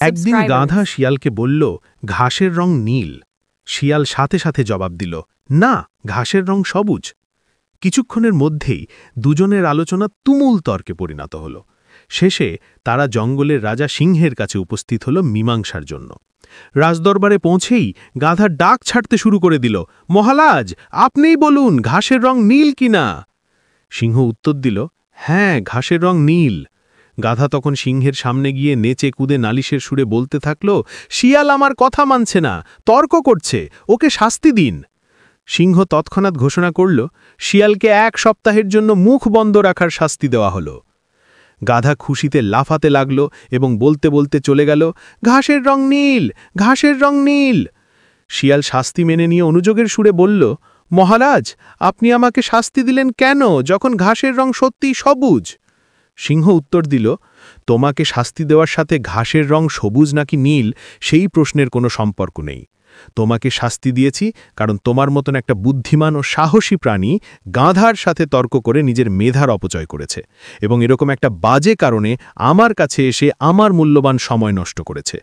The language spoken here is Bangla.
একদিন গাধা শিয়ালকে বলল, ঘাসের রং নীল। শিয়াল সাথে সাথে জবাব দিল, না, ঘাসের রং সবুজ। কিছুক্ষণের মধ্যেই দুজনের আলোচনা তুমুল তর্কে পরিণত হল। শেষে তারা জঙ্গলের রাজা সিংহের কাছে উপস্থিত হল মীমাংসার জন্য। রাজদরবারে পৌঁছেই গাধা ডাক ছাড়তে শুরু করে দিল, মহারাজ, আপনিই বলুন, ঘাসের রং নীল কিনা? সিংহ উত্তর দিল, হ্যাঁ, ঘাসের রং নীল। গাধা তখন সিংহের সামনে গিয়ে নেচে কুদে নালিশের সুরে বলতে থাকল, শিয়াল আমার কথা মানছে না, তর্ক করছে, ওকে শাস্তি দিন। সিংহ তৎক্ষণাৎ ঘোষণা করল, শিয়ালকে 1 সপ্তাহের জন্য মুখ বন্ধ রাখার শাস্তি দেওয়া হল। গাধা খুশিতে লাফাতে লাগল এবং বলতে বলতে চলে গেল, ঘাসের রং নীল, ঘাসের রং নীল। শিয়াল শাস্তি মেনে নিয়ে অনুযোগের সুরে বলল, মহারাজ, আপনি আমাকে শাস্তি দিলেন কেন, যখন ঘাসের রং সত্যিই সবুজ? সিংহ উত্তর দিল, তোমাকে শাস্তি দেওয়ার সাথে ঘাসের রং সবুজ নাকি নীল সেই প্রশ্নের কোনো সম্পর্ক নেই। তোমাকে শাস্তি দিয়েছি কারণ তোমার মতন একটা বুদ্ধিমান ও সাহসী প্রাণী গাধার সাথে তর্ক করে নিজের মেধার অপচয় করেছে এবং এরকম একটা বাজে কারণে আমার কাছে এসে আমার মূল্যবান সময় নষ্ট করেছে।